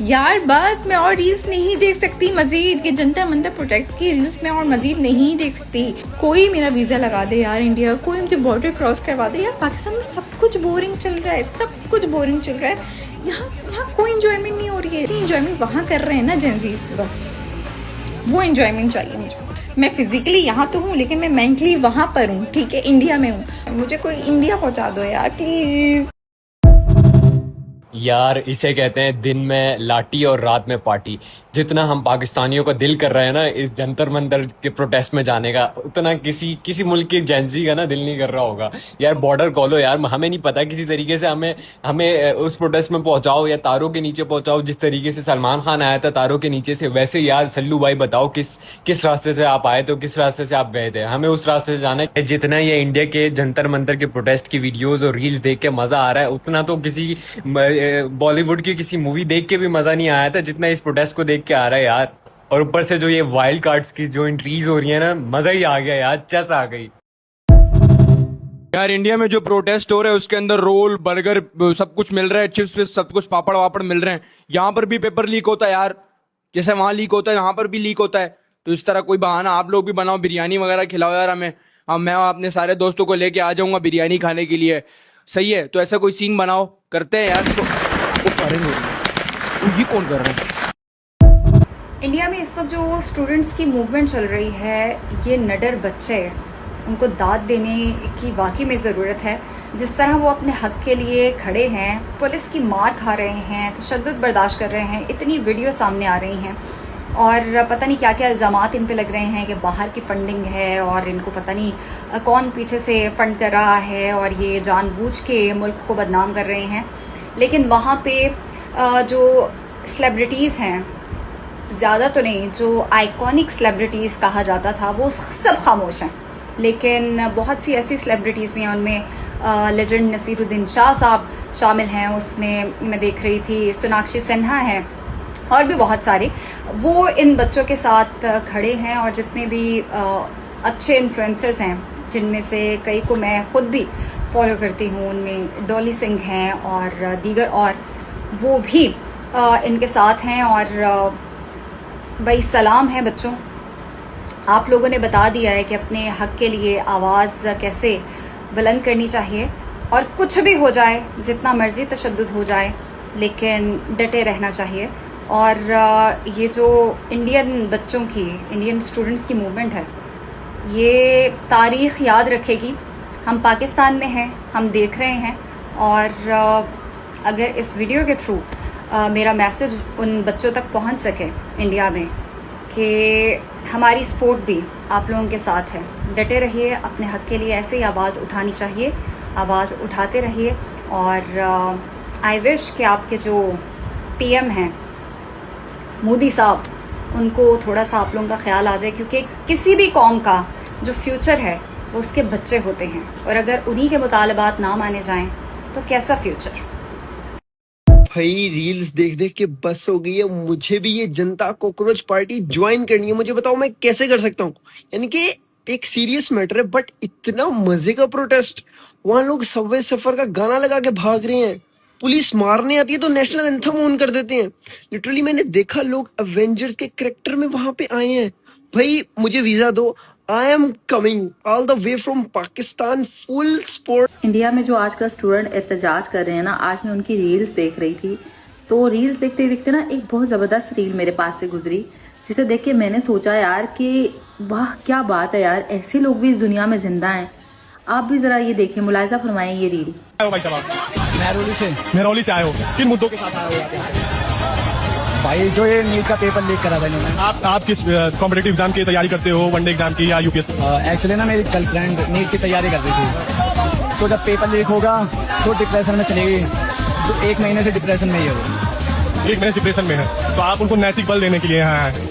यार बस मैं और रील्स नहीं देख सकती मजीद, ये जनता मंतर प्रोटेस्ट की रील्स में और मजीद नहीं देख सकती। कोई मेरा वीज़ा लगा दे यार इंडिया, कोई मुझे बॉर्डर क्रॉस करवा दे यार। पाकिस्तान में सब कुछ बोरिंग चल रहा है, सब कुछ बोरिंग चल रहा है। यहाँ कोई इंजॉयमेंट नहीं हो रही है। इंजॉयमेंट वहाँ कर रहे हैं ना जेंजीज, बस वो इंजॉयमेंट चाहिए मुझे। मैं फिजिकली यहाँ तो हूँ लेकिन मैं मेंटली वहाँ पर हूँ, ठीक है, इंडिया में हूँ। मुझे कोई इंडिया पहुँचा दो यार प्लीज़। यार इसे कहते हैं दिन में लाठी और रात में पार्टी। जितना हम पाकिस्तानियों का दिल कर रहा है ना इस जंतर मंतर के प्रोटेस्ट में जाने का, उतना किसी मुल्क के जेंजी का ना दिल नहीं कर रहा होगा। यार बॉर्डर खोलो यार, हमें नहीं पता, किसी तरीके से हमें हमें उस प्रोटेस्ट में पहुंचाओ या तारों के नीचे पहुंचाओ। जिस तरीके से सलमान खान आया था तारों के नीचे से, वैसे यार सल्लू भाई बताओ किस रास्ते से आप आए थे, किस रास्ते से आप गए थे। हमें उस रास्ते से जाना है। जितना ये इंडिया के जंतर मंतर के प्रोटेस्ट की वीडियोज और रील्स देख के मजा आ रहा है, उतना तो किसी बॉलीवुड की किसी मूवी देख के भी मजा नहीं आया था जितना इस प्रोटेस्ट को देख के आ रहा है यार। और ऊपर से जो ये वाइल्ड कार्ड्स की जो एंट्रीज हो रही है ना, मजा ही आ गया यार, चस आ गई। यार इंडिया में जो प्रोटेस्ट हो रहा है उसके अंदर रोल बर्गर सब कुछ मिल रहा है, चिप्स विप्स सब कुछ पापड़ वापड़ मिल रहे हैं। यहाँ पर भी पेपर लीक होता है यार, जैसे वहां लीक होता है यहाँ पर भी लीक होता है। तो इस तरह कोई बहाना आप लोग भी बनाओ, बिरयानी वगैरह खिलाओ यार हमें। मैं अपने सारे दोस्तों को लेके आ जाऊंगा बिरयानी खाने के लिए, सही है? तो ऐसा कोई सीन बनाओ, करते हैं यार। ये कौन कर रहा है? इंडिया में इस वक्त जो स्टूडेंट्स की मूवमेंट चल रही है, ये नडर बच्चे, उनको दाद देने की वाकई में ज़रूरत है। जिस तरह वो अपने हक के लिए खड़े हैं, पुलिस की मार खा रहे हैं, तशद्दुद बर्दाश्त कर रहे हैं, इतनी वीडियो सामने आ रही हैं और पता नहीं क्या क्या इल्ज़ामात इन पे लग रहे हैं कि बाहर की फंडिंग है और इनको पता नहीं कौन पीछे से फंड कर रहा है और ये जानबूझ के मुल्क को बदनाम कर रहे हैं। लेकिन वहाँ पे जो सेलिब्रिटीज़ हैं, ज़्यादा तो नहीं, जो आइकॉनिक सेलिब्रिटीज़ कहा जाता था वो सब खामोश हैं। लेकिन बहुत सी ऐसी सेलिब्रिटीज़ भी हैं, उनमें लेजेंड नसीरुद्दीन शाह साहब शामिल हैं। उसमें मैं देख रही थी सोनाक्षी सिन्हा हैं और भी बहुत सारे। वो इन बच्चों के साथ खड़े हैं और जितने भी अच्छे इन्फ्लुएंसर्स हैं, जिनमें से कई को मैं ख़ुद भी फॉलो करती हूँ, उनमें डॉली सिंह हैं और दीगर, और वो भी इनके साथ हैं। और भाई सलाम है बच्चों, आप लोगों ने बता दिया है कि अपने हक के लिए आवाज़ कैसे बुलंद करनी चाहिए। और कुछ भी हो जाए, जितना मर्ज़ी तशद्दुद हो जाए, लेकिन डटे रहना चाहिए। और ये जो इंडियन बच्चों की, इंडियन स्टूडेंट्स की मूवमेंट है, ये तारीख़ याद रखेगी। हम पाकिस्तान में हैं, हम देख रहे हैं। और अगर इस वीडियो के थ्रू मेरा मैसेज उन बच्चों तक पहुंच सके इंडिया में कि हमारी सपोर्ट भी आप लोगों के साथ है, डटे रहिए, अपने हक के लिए ऐसे ही आवाज़ उठानी चाहिए, आवाज़ उठाते रहिए। और आई विश कि आपके जो पीएम हैं मोदी साहब, उनको थोड़ा सा आप लोगों का ख्याल आ जाए, क्योंकि किसी भी कौम का जो फ्यूचर है वो उसके बच्चे होते हैं। और अगर उन्हीं के मुतालबात ना माने जाएं तो कैसा फ्यूचर। भाई रील्स देख देख के बस हो गई है, मुझे भी ये जनता कॉकरोच पार्टी ज्वाइन करनी है। मुझे बताओ मैं कैसे कर सकता हूँ? यानी कि एक सीरियस मैटर है बट इतना मजे का प्रोटेस्ट। वहां लोग सबवे सफर का गाना लगा के भाग रहे हैं, पुलिस मारने आती है तो नेशनल एंथम ऑन कर देते हैं। लिटरली मैंने देखा लोग एवेंजर्स के कैरेक्टर में वहां पे आए हैं। भाई मुझे वीजा दो, I am coming all the way from Pakistan, full support. India में जो आजकल स्टूडेंट एहतजाज कर रहे हैं ना, आज मैं उनकी रील्स देख रही थी, तो रील्स देखते देखते ना एक बहुत ज़बरदस्त रील मेरे पास से गुजरी, जिसे देख के मैंने सोचा यार कि वाह क्या बात है यार, ऐसे लोग भी इस दुनिया में जिंदा हैं। आप भी ज़रा ये देखिए, मुलाहिजा फरमाएं ये रील। भाई साहब महरौली से आए हो, किन मुद्दों के साथ आए हो? भाई जो ये नीट का पेपर लीक करा था इन्होंने। आप किस कॉम्पिटिटिव एग्जाम की तैयारी करते हो, वनडे एग्जाम की या यूपीएससी? एक्चुअली ना मेरी गर्लफ्रेंड नीट की तैयारी कर रही थी, तो जब पेपर लीक होगा तो डिप्रेशन में चलेगी। तो 1 महीने से डिप्रेशन में ही है वो। 1 महीने डिप्रेशन में है, तो आप उनको नैतिक बल देने के लिए यहाँ आए?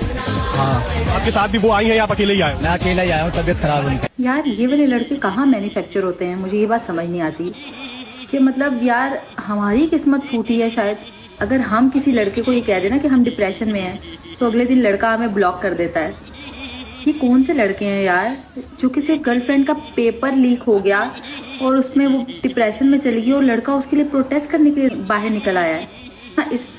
हाँ। आपके साथ भी वो आई है या आप अकेले ही आए? मैं अकेला ही आया हूँ, तबीयत खराब हुई। यार ये वाले लड़के कहाँ मैन्युफैक्चर होते हैं, मुझे ये बात समझ नहीं आती कि मतलब यार हमारी किस्मत फूटी है शायद। अगर हम किसी लड़के को ये कह देना कि हम डिप्रेशन में हैं, तो अगले दिन लड़का हमें ब्लॉक कर देता है। ये कौन से लड़के हैं यार जो किसी गर्लफ्रेंड का पेपर लीक हो गया और उसमें वो डिप्रेशन में चली गई और लड़का उसके लिए प्रोटेस्ट करने के लिए बाहर निकल आया है। इस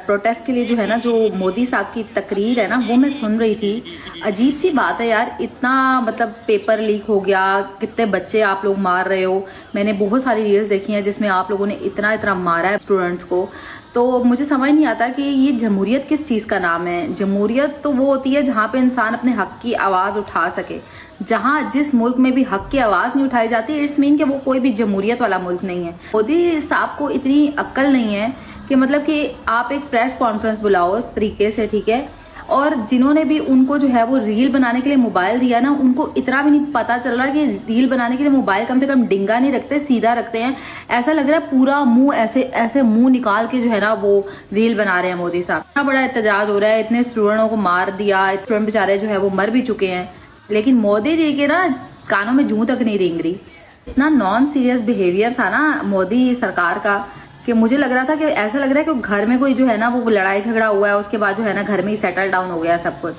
प्रोटेस्ट के लिए जो है ना, जो मोदी साहब की तकरीर है ना, वो मैं सुन रही थी। अजीब सी बात है यार, इतना मतलब पेपर लीक हो गया, कितने बच्चे आप लोग मार रहे हो। मैंने बहुत सारी रील्स देखी हैं जिसमें आप लोगों ने इतना इतना मारा है स्टूडेंट्स को। तो मुझे समझ नहीं आता कि ये जमहूरियत किस चीज़ का नाम है। जमहूरियत तो वो होती है जहाँ पे इंसान अपने हक की आवाज़ उठा सके। जहाँ जिस मुल्क में भी हक की आवाज़ नहीं उठाई जाती, इट्स मीन कि वो कोई भी जमहूरियत वाला मुल्क नहीं है। मोदी साहब को इतनी अक्ल नहीं है कि मतलब कि आप एक प्रेस कॉन्फ्रेंस बुलाओ एक तरीके से, ठीक है, और जिन्होंने भी उनको जो है वो रील बनाने के लिए मोबाइल दिया ना, उनको इतना भी नहीं पता चल रहा कि रील बनाने के लिए मोबाइल कम से कम डिंगा नहीं रखते, सीधा रखते हैं। ऐसा लग रहा है पूरा मुंह ऐसे ऐसे मुंह निकाल के जो है ना वो रील बना रहे हैं मोदी साहब। इतना बड़ा एहतजाज हो रहा है, इतने स्टूडेंटों को मार दिया, स्टूडेंट बेचारे जो है वो मर भी चुके हैं, लेकिन मोदी जी के ना कानों में जूं तक नहीं रेंग रही। इतना नॉन सीरियस बिहेवियर था ना मोदी सरकार का कि मुझे लग रहा था कि ऐसा लग रहा है कि घर में कोई जो है ना वो लड़ाई झगड़ा हुआ है, उसके बाद जो है ना घर में ही सेटल डाउन हो गया सब कुछ।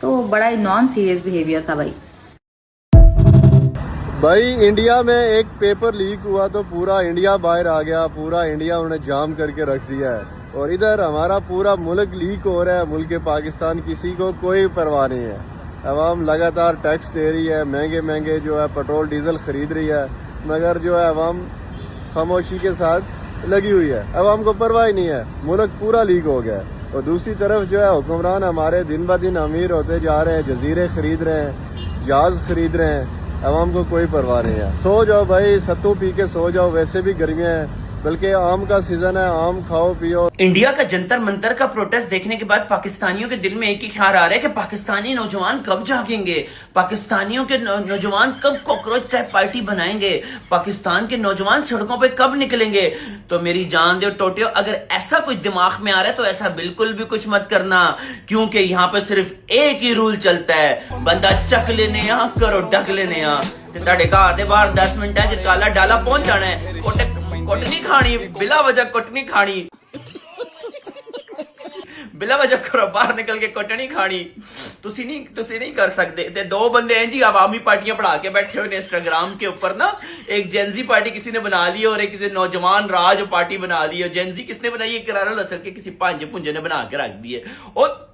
तो बड़ा ही नॉन सीरियस बिहेवियर था भाई। भाई इंडिया में एक पेपर लीक हुआ तो पूरा इंडिया बाहर आ गया, पूरा इंडिया उन्हें जाम करके रख दिया है, और इधर हमारा पूरा मुल्क लीक हो रहा है, मुल्क पाकिस्तान, किसी को कोई परवाह नहीं है। अवाम लगातार टैक्स दे रही है, महंगे महंगे जो है पेट्रोल डीजल खरीद रही है, मगर जो है अवाम खामोशी के साथ लगी हुई है, अवाम को परवाह ही नहीं है, मुल्क पूरा लीक हो गया है। और दूसरी तरफ जो है हुक्मरान हमारे दिन ब दिन अमीर होते जा रहे हैं, जजीरे खरीद रहे हैं, जहाज खरीद रहे हैं, अवाम को कोई परवाह नहीं है। सो जाओ भाई, सत्तू पी के सो जाओ, वैसे भी गर्मियां हैं, बल्कि आम का सीजन है, आम खाओ पियो। इंडिया का जंतर मंतर का प्रोटेस्ट देखने के बाद पाकिस्तानियों के दिल में एक ही ख्याल आ रहा है कि पाकिस्तानी नौजवान कब जागेंगे, पाकिस्तानियों के नौजवान कब कॉकरोच टाइप पार्टी बनाएंगे, पाकिस्तान के नौजवान सड़कों पे कब निकलेंगे। तो मेरी जान दो टोटियो, अगर ऐसा कुछ दिमाग में आ रहा है तो ऐसा बिल्कुल भी कुछ मत करना, क्योंकि यहाँ पे सिर्फ एक ही रूल चलता है, बंदा चक लेने यहाँ करो डक लेने यहाँ। घर के बाहर 10 मिनट है, काला डाला पहुंच जाना है, कुटनी खानी, बिला वजह कुटनी खानी, बिला वजह करो बाहर निकल के कुटनी खानी। तुसी नहीं कर सकते। ते दो बंदे हैं जी आवामी पार्टियां पढ़ा के बैठे हुए इंस्टाग्राम के ऊपर ना, एक जेंजी पार्टी किसी ने बना ली और एक किसी नौजवान राज पार्टी बना ली। और जेंजी किसने बनाई है? करारा लसल के किसी भांजे भुंजे ने बना के रख दी है। और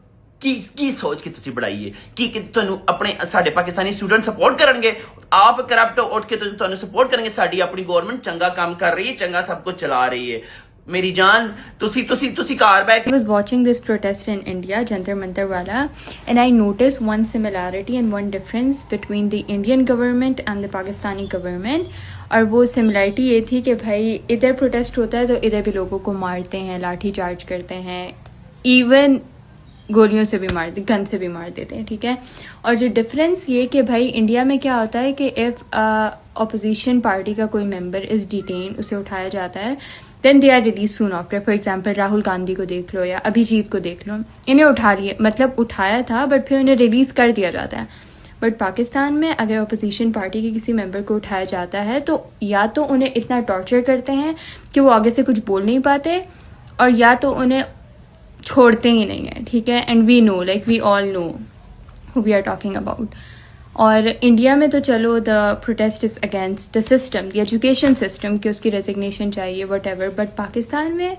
की सोच के तुसी बढ़ाई है कि तुहानू अपने साडे पाकिस्तानी स्टूडेंट सपोर्ट करनगे, आप करप्ट उठ के तुहानू सपोर्ट करेंगे। साडी अपनी गवर्नमेंट चंगा काम कर रही है, चंगा सब कुछ चला रही है। मेरी जान तुसी कार बैठ। I was watching this protest in India, Jantar Mantar wala, and I noticed one similarity and one difference between the Indian government and the Pakistani government. और वो सिमिलरिटी ये थी कि भाई इधर प्रोटेस्ट होता है तो इधर भी लोगों को मारते हैं, लाठी चार्ज करते हैं, इवन गोलियों से भी मार देते, गन से भी मार देते हैं, ठीक है। और जो डिफरेंस ये कि भाई इंडिया में क्या होता है कि इफ़ अपोजिशन पार्टी का कोई मेंबर इज़ डिटेन, उसे उठाया जाता है, then they are release soon after. For example Rahul Gandhi को देख लो या अभिजीत को देख लो, इन्हें उठा लिए, मतलब उठाया था बट फिर उन्हें रिलीज कर दिया जाता है। बट पाकिस्तान में अगर अपोजिशन पार्टी के किसी मेंबर को उठाया जाता है तो या तो उन्हें इतना टॉर्चर करते हैं कि वो आगे से कुछ बोल नहीं पाते, और या तो उन्हें छोड़ते ही नहीं है, ठीक है। And we know, like we all know who we are talking about. और इंडिया में तो चलो the protest is against the system, the education system, कि उसकी रेजिग्नेशन चाहिए वट एवर। बट पाकिस्तान में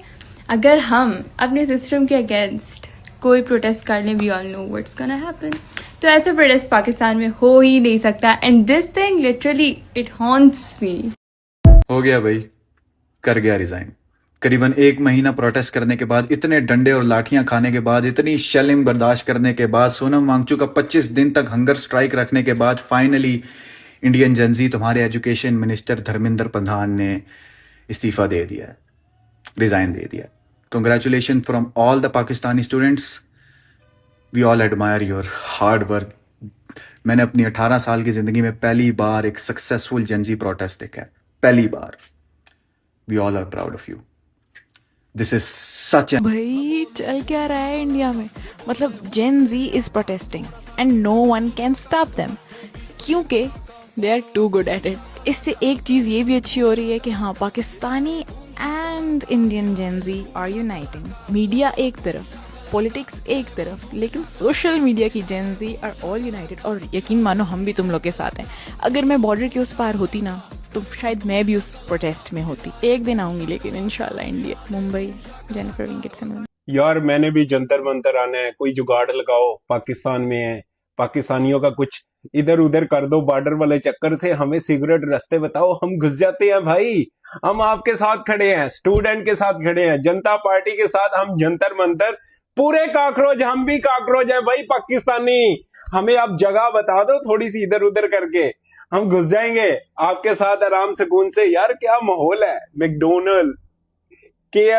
अगर हम अपने सिस्टम के अगेंस्ट कोई प्रोटेस्ट कर लें, we all know what's gonna happen. तो ऐसे प्रोटेस्ट पाकिस्तान में हो ही नहीं सकता। And this thing literally it haunts me. हो गया भाई, कर गया रिजाइन। करीबन 1 महीना प्रोटेस्ट करने के बाद, इतने डंडे और लाठियां खाने के बाद, इतनी शेलिंग बर्दाश्त करने के बाद, सोनम वांगचुक का 25 दिन तक हंगर स्ट्राइक रखने के बाद फाइनली इंडियन जेंजी तुम्हारे एजुकेशन मिनिस्टर धर्मेंद्र प्रधान ने इस्तीफा दे दिया है, रिजाइन दे दिया। Congratulation from all the Pakistani students, we all admire your hard work. मैंने अपनी 18 साल की जिंदगी में पहली बार एक सक्सेसफुल जेंजी प्रोटेस्ट देखा है, पहली बार। We all are proud of you. This is such. भाई चल क्या रहा है इंडिया में, मतलब Gen Z is protesting and no one can stop them, क्योंकि they are too good at it. इससे एक चीज़ ये भी अच्छी हो रही है कि हाँ, Pakistani and Indian Gen Z are uniting. Media एक तरफ, पॉलिटिक्स एक तरफ, लेकिन सोशल मीडिया की Gen Z are all united. और यकीन मानो हम भी तुम लोग के साथ हैं। अगर मैं बॉर्डर के उस पार होती ना तो शायद मैं भी उस प्रोटेस्ट में होती। एक दिन आऊंगी लेकिन इंशाल्लाह इंडिया, मुंबई, जेनिफर विंकेट से मिलूंगी। यार मैंने भी जंतर मंतर आना है, कोई जुगाड़ लगाओ, पाकिस्तान में है, पाकिस्तानियों का कुछ इधर उधर कर दो, बॉर्डर वाले चक्कर से हमें सिगरेट रास्ते बताओ, हम घुस जाते हैं भाई। हम आपके साथ खड़े हैं, स्टूडेंट के साथ खड़े हैं, जनता पार्टी के साथ, हम जंतर मंतर पूरे काकरोच, हम भी काकरोच हैं भाई पाकिस्तानी। हमें आप जगह बता दो थोड़ी सी इधर उधर करके, हम घुस जाएंगे आपके साथ आराम सुकून से। यार क्या माहौल है, मैकडोनल्ड के